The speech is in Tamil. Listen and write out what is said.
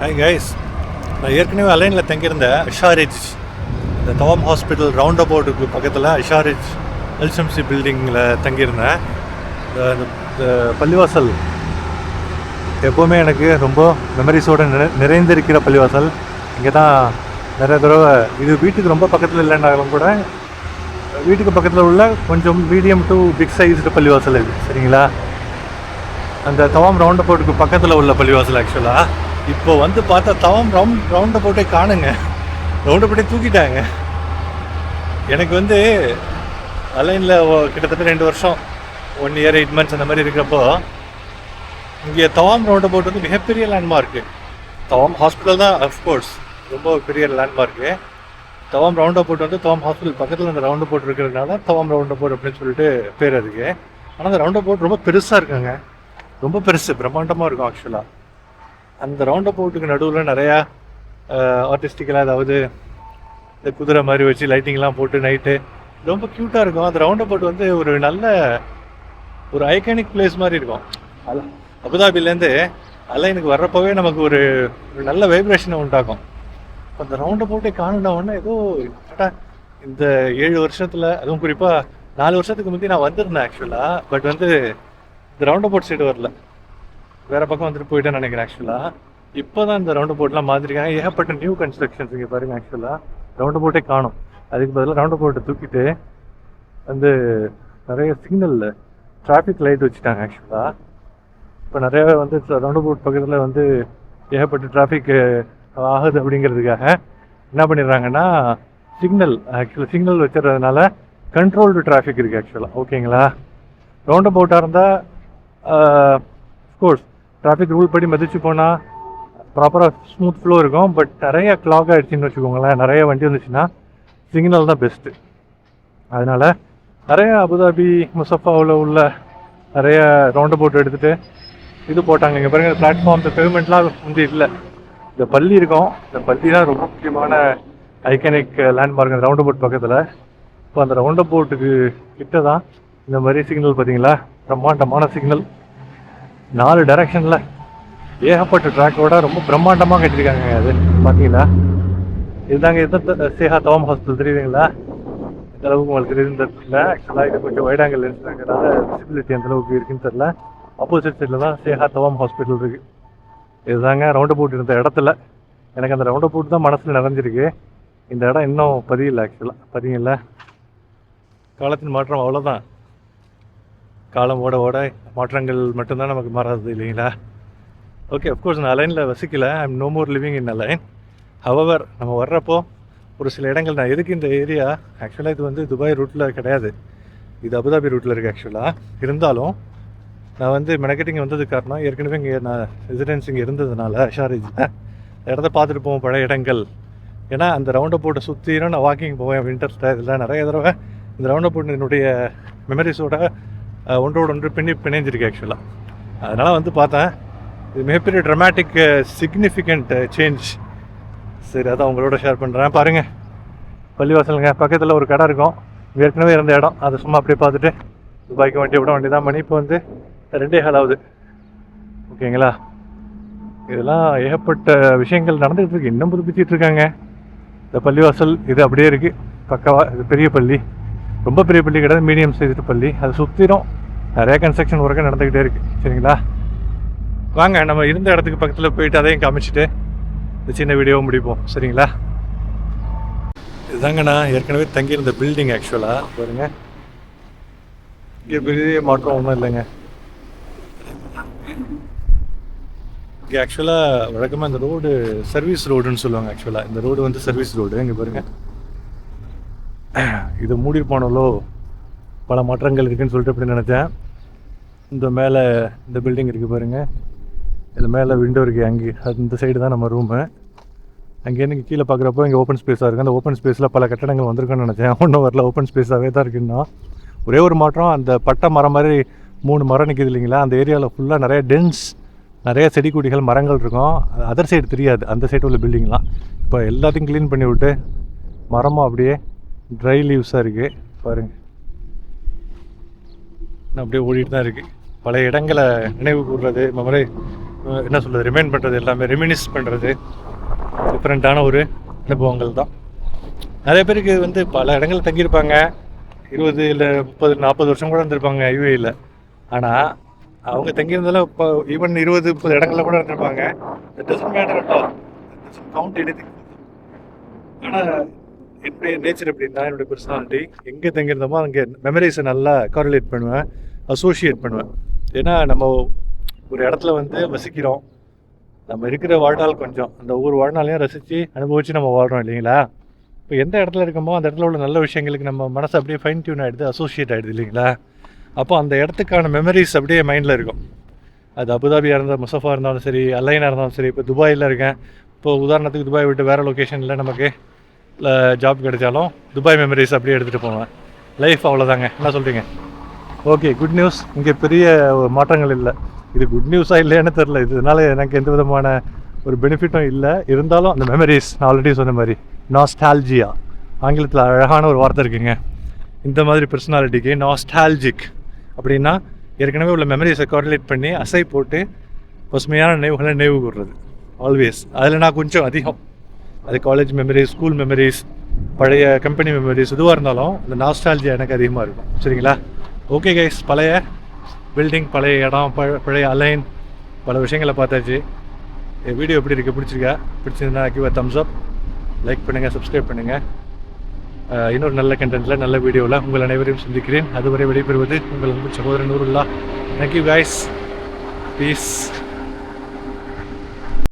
ஹாய் கைஸ், நான் ஏற்கனவே அலைனில் தங்கியிருந்தேன். அஷாரிஜ், இந்த தவாம் ஹாஸ்பிட்டல் ரவுண்ட் அபவுட்டுக்கு பக்கத்தில் அஷாரிஜ் எல்எம்சி பில்டிங்கில் தங்கியிருந்தேன். இந்த பள்ளிவாசல் எப்போவுமே எனக்கு ரொம்ப மெமரிஸோடு நிறைந்திருக்கிற பள்ளிவாசல். இங்கே தான் நிறைய தடவை, இது வீட்டுக்கு ரொம்ப பக்கத்தில் இல்லைன்னாலும் கூட வீட்டுக்கு பக்கத்தில் உள்ள கொஞ்சம் மீடியம் டு பிக் சைஸ்டு பள்ளிவாசல் இது, சரிங்களா? அந்த தவாம் ரவுண்ட் அபவுட்டுக்கு பக்கத்தில் உள்ள பள்ளிவாசல். ஆக்சுவலாக இப்போ வந்து பார்த்தா தவாம் ரவுண்ட் அபவுட்டே காணுங்க, ரவுண்ட் அபவுட்டே தூக்கிட்டாங்க. எனக்கு வந்து அலைனில் கிட்டத்தட்ட 2 வருஷம், 1 year 8 months அந்த மாதிரி இருக்கிறப்போ இங்கே தவாம் ரவுண்ட் அபவுட் வந்து மிகப்பெரிய லேண்ட்மார்க்கு. தவாம் ஹாஸ்பிட்டல் தான் அஃப்கோர்ஸ் ரொம்ப பெரிய லேண்ட்மார்க்கு. தவாம் ரவுண்ட் அபவுட் வந்து தவாம் ஹாஸ்பிட்டல் பக்கத்தில் அந்த ரவுண்ட் அபவுட் இருக்கிறதுனால தவாம் ரவுண்ட் அபவுட் அப்படின்னு சொல்லிட்டு பேர் அதுக்கு. ஆனால் அந்த ரவுண்ட் அபவுட் ரொம்ப பெருசாக இருக்குங்க, ரொம்ப பெருசு, பிரம்மாண்டமாக இருக்கும். ஆக்சுவலாக அந்த ரவுண்ட் அபவுட்டுக்கு நடுவில் நிறையா ஆர்டிஸ்டிக்கலாக, அதாவது இந்த குதிரை மாதிரி வச்சு லைட்டிங்லாம் போட்டு நைட்டு ரொம்ப க்யூட்டாக இருக்கும். அந்த ரவுண்ட் அபவுட் வந்து ஒரு நல்ல ஒரு ஐகானிக் பிளேஸ் மாதிரி இருக்கும். அபுதாபிலேருந்து அலைனுக்கு வர்றப்போவே நமக்கு ஒரு நல்ல வைப்ரேஷனை உண்டாக்கும். அந்த ரவுண்ட் அபவுட்டே காணுனோடனே ஏதோ இந்த 7 வருஷத்தில், அதுவும் குறிப்பாக 4 வருஷத்துக்கு முந்தைய நான் வந்திருந்தேன் ஆக்சுவலாக. பட் வந்து இந்த ரவுண்ட் அபவுட் சைடு வரல, வேறு பக்கம் வந்துட்டு போயிட்டேன்னு நினைக்கிறேன். ஆக்சுவலாக இப்போ தான் இந்த ரவுண்ட் அபவுட்லாம் மாற்றிருக்காங்க. ஏகப்பட்ட நியூ கன்ஸ்ட்ரக்ஷன்ஸ் இங்கே பாருங்கள். ஆக்சுவலாக ரவுண்ட் அபவுட்டே காணும். அதுக்கு பதிலாக ரவுண்ட் அபவுட்டை தூக்கிட்டு வந்து நிறைய சிக்னலில் டிராஃபிக் லைட் வச்சுட்டாங்க. ஆக்சுவலாக இப்போ நிறைய வந்து ரவுண்ட் அபவுட் பக்கத்தில் வந்து ஏகப்பட்ட டிராஃபிக் ஆகுது. அப்படிங்கிறதுக்காக என்ன பண்ணிடுறாங்கன்னா சிக்னல் வச்சுறதுனால கண்ட்ரோல்டு டிராஃபிக் இருக்குது ஆக்சுவலாக. ஓகேங்களா? ரவுண்ட் அபவுட்டாக இருந்தால் அஃப்கோர்ஸ் டிராஃபிக் ரூல் படி மதிச்சு போனால் ப்ராப்பராக ஸ்மூத் ஃப்ளோ இருக்கும். பட் நிறைய கிளாக் ஆகிடுச்சின்னு வச்சுக்கோங்களேன், நிறைய வண்டி வந்துச்சுன்னா சிக்னல் தான் பெஸ்ட்டு. அதனால் நிறைய அபுதாபி முசஃபாவில் உள்ள நிறைய ரவுண்ட் அபவுட் எடுத்துகிட்டு இது போட்டாங்க. இங்கே பாருங்கள், பிளாட்ஃபார்ம் பேமெண்ட்லாம் வந்து இல்லை. இந்த பள்ளி இருக்கும், இந்த பள்ளி தான் ரொம்ப முக்கியமான ஐகானிக் லேண்ட்மார்க் அந்த ரவுண்ட் அபவுட் பக்கத்தில். இப்போ அந்த ரவுண்ட் அபவுட்டுக்கு கிட்ட தான் இந்த மாதிரி சிக்னல் பார்த்தீங்களா, பிரம்மாண்டமான சிக்னல் 4 டைரக்ஷனில் ஏகப்பட்ட ட்ராக்கோட ரொம்ப பிரம்மாண்டமாக கட்டியிருக்காங்க. அது பார்த்தீங்களா, இதுதாங்க எந்த சேஹா தவாம் ஹாஸ்பிட்டல் தெரியுதுங்களா? இந்த அளவுக்கு உங்களுக்கு தெரியுதுல. ஆக்சுவலாக இது கொஞ்சம் வைட் ஆங்கிள் லென்ஸ்னால விசிபிலிட்டி அந்த அளவுக்கு இருக்குன்னு தெரியல. ஆப்போசிட் சைடில் தான் சேஹா தவாம் ஹாஸ்பிட்டல் இருக்குது. இதுதாங்க ரவுண்ட் அபவுட் இருந்த இடத்துல. எனக்கு அந்த ரவுண்ட் அபவுட் தான் மனசில் நிறைஞ்சிருக்கு. இந்த இடம் இன்னும் பதியல. ஆக்சுவலாக பதியல. காலத்தின் மாற்றம் அவ்வளோதான். காலம் ஓட ஓட மாற்றங்கள் மட்டும்தான் நமக்கு மாறாது, இல்லைங்களா? ஓகே, அஃப்கோர்ஸ் நான் அலைனில் வசிக்கலை. I am no more living in Al Ain. However நம்ம வர்றப்போ ஒரு சில இடங்கள், நான் எதுக்கு இந்த ஏரியா ஆக்சுவலாக இது வந்து துபாய் ரூட்டில் கிடையாது, இது அபுதாபி ரூட்டில் இருக்குது. ஆக்சுவலாக இருந்தாலும் நான் வந்து மெனக்கெட்டிங் வந்ததுக்கு காரணம், ஏற்கனவே இங்கே நான் ரெசிடென்ஸ் இங்கே இருந்ததுனால ஷாரிஜில் இடத்த பார்த்துட்டு போவோம், பழைய இடங்கள். ஏன்னா அந்த ரவுண்ட் அபவுட்டை சுற்றிலும் நான் வாக்கிங் போவேன் வின்டர்ஸில். இதில் நிறைய தடவை இந்த ரவுண்ட் அபவுட் என்னுடைய மெமரிஸோட ஒன்றோடு ஒன்று பிணைஞ்சிருக்கு ஆக்சுவலாக. அதனால் வந்து பார்த்தேன், இது மிகப்பெரிய ட்ரமாட்டிக் சிக்னிஃபிகண்ட் சேஞ்ச். சரி, அதான் உங்களோட ஷேர் பண்ணுறேன். பாருங்கள், பள்ளிவாசலுங்க பக்கத்தில் ஒரு கடை இருக்கும், ஏற்கனவே இருந்த இடம். அதை சும்மா அப்படியே பார்த்துட்டு துபாய்க்கு வண்டி விட வண்டி தான். மணி இப்போ வந்து 2:15 ஆகுது. ஓகேங்களா? இதெல்லாம் ஏகப்பட்ட விஷயங்கள் நடந்துகிட்டு இருக்கு, இன்னும் புதுப்பிச்சிட்டு இருக்காங்க. இந்த பள்ளிவாசல் இது அப்படியே இருக்குது பக்கவா. இது பெரிய பள்ளி, ரொம்ப பெரிய பள்ளி கிடையாது, மீடியம் சைஸ்டு பள்ளி. அது சுற்றிடும் நிறைய கன்ஸ்ட்ரக்ஷன் ஒர்க்கு நடந்துக்கிட்டே இருக்குது. சரிங்களா? வாங்க நம்ம இருந்த இடத்துக்கு பக்கத்தில் போயிட்டு அதையும் காமிச்சிட்டு இந்த சின்ன வீடியோவை முடிப்போம். சரிங்களா? இதுதாங்க நான் ஏற்கனவே தங்கியிருந்த பில்டிங். ஆக்சுவலாக பாருங்க, இங்கே பெரிய மாற்றம் ஒன்றும் இல்லைங்க. இங்கே ஆக்சுவலாக வழக்கமாக இந்த ரோடு சர்வீஸ் ரோடுன்னு சொல்லுவாங்க. ஆக்சுவலாக இந்த ரோடு வந்து சர்வீஸ் ரோடு. இங்கே பாருங்கள், இது மூடிருப்பானோ, பல மாற்றங்கள் இருக்குதுன்னு சொல்லிட்டு அப்படி நினச்சேன். இந்த மேலே இந்த பில்டிங் இருக்குது பாருங்கள், இதில் மேலே விண்டோ இருக்குது. அங்கே அந்த சைடு தான் நம்ம ரூமு. அங்கேருந்து இங்கே கீழே பார்க்குறப்போ இங்கே ஓப்பன் ஸ்பேஸாக இருக்குது. அந்த ஓப்பன் ஸ்பேஸில் பல கட்டடங்கள் வந்திருக்குன்னு நினச்சேன். ஒன்றும் வரல, ஓப்பன் ஸ்பேஸாகவே தான் இருக்குன்னா. ஒரே ஒரு மாற்றம், அந்த பட்டை மரம் மாதிரி 3 மரம் நிற்கிது இல்லைங்களா, அந்த ஏரியாவில் ஃபுல்லாக நிறைய டென்ஸ், நிறைய செடி கொடிகள் மரங்கள் இருக்கும். அதர் சைடு தெரியாது, அந்த சைடு உள்ள பில்டிங்லாம். இப்போ எல்லாத்தையும் க்ளீன் பண்ணி விட்டு மரமும் அப்படியே ட்ரை லீவ்ஸாக இருக்குது பாருங்கள். அப்படியே ஓடிட்டு தான் இருக்குது. பழைய இடங்களை நினைவு கூறுறது, என்ன சொல்கிறது, ரிமைண்ட் பண்ணுறது, எல்லாமே ரெமினிஸ் பண்ணுறது டிஃப்ரெண்ட்டான ஒரு அனுபவங்கள் தான். நிறைய பேருக்கு வந்து பல இடங்கள் தங்கியிருப்பாங்க, 20 இல்லை 30 40 வருஷம் கூட இருந்திருப்பாங்க யூஏயில். ஆனால் அவங்க தங்கியிருந்தாலும் இப்போ ஈவன் 20 30 இடங்களில் கூட இருந்திருப்பாங்க. It doesn't matter at all, it doesn't count anything. ஆனால் என்னுடைய நேச்சர் எப்படின்னா, என்னுடைய பர்சனாலிட்டி எங்கே தங்கியிருந்தோமோ அங்கே மெமரிஸை நல்லா காரிலேட் பண்ணுவேன், அசோசியேட் பண்ணுவேன். ஏன்னா நம்ம ஒரு இடத்துல வந்து வசிக்கிறோம், நம்ம இருக்கிற வாழ்நாள் கொஞ்சம், அந்த ஒவ்வொரு வாழ்நாளையும் ரசித்து அனுபவித்து நம்ம வாழ்கிறோம் இல்லைங்களா. இப்போ எந்த இடத்துல இருக்கோமோ அந்த இடத்துல உள்ள நல்ல விஷயங்களுக்கு நம்ம மனசு அப்படியே ஃபைன் டியூன் ஆகிடுது, அசோசியேட் ஆகிடுது இல்லைங்களா. அப்போ அந்த இடத்துக்கான மெமரிஸ் அப்படியே மைண்டில் இருக்கும். அது அபுதாபியாக இருந்தால், முசஃபா இருந்தாலும் சரி, அலைனாக இருந்தாலும் சரி. இப்போ துபாயில் இருக்கேன், இப்போ உதாரணத்துக்கு துபாய் விட்டு வேறு லொக்கேஷனில் நமக்கு ஜாப் கிடைச்சாலும் துபாய் மெமரிஸ் அப்படியே எடுத்துகிட்டு போவேன். லைஃப் அவ்வளோதாங்க, என்ன சொல்கிறீங்க? Okay, good news. இங்கே பெரிய மாற்றங்கள் இல்லை. இது குட் நியூஸாக இல்லையான்னு தெரில. இதனால எனக்கு எந்த விதமான ஒரு பெனிஃபிட்டும் இல்லை. இருந்தாலும் அந்த மெமரிஸ், நான் ஆல்ரெடி சொன்ன மாதிரி நாஸ்டால்ஜியா, ஆங்கிலத்தில் அழகான ஒரு வார்த்தை இருக்குங்க. இந்த மாதிரி பர்சனாலிட்டிக்கு நாஸ்டால்ஜிக் அப்படின்னா ஏற்கனவே உள்ள மெமரிஸை கோரிலேட் பண்ணி அசை போட்டு பசுமையான நினைவுகளை நினைவு கூறுறது ஆல்வேஸ். அதில் நான் கொஞ்சம் அதிகம். அது காலேஜ் மெமரிஸ், ஸ்கூல் மெமரிஸ், பழைய கம்பெனி மெமரிஸ், எதுவாக இருந்தாலும் இந்த நாஸ்டால்ஜியா எனக்கு அதிகமாக இருக்கும். சரிங்களா? ஓகே கைஸ், பழைய பில்டிங், பழைய இடம், பழைய அலைன், பல விஷயங்களை பார்த்தாச்சு. வீடியோ எப்படி இருக்குது, பிடிச்சிருந்தா give a Thums up, like பண்ணுங்கள், சப்ஸ்கிரைப் பண்ணுங்கள். இன்னொரு நல்ல கண்டென்ட்டில், நல்ல வீடியோவில் உங்கள் அனைவரையும் சந்திக்கிறேன். அதுவரை விடைபெறுவது உங்கள் அன்பு சகோதரன் நூருல்லா. Thank you guys, piece.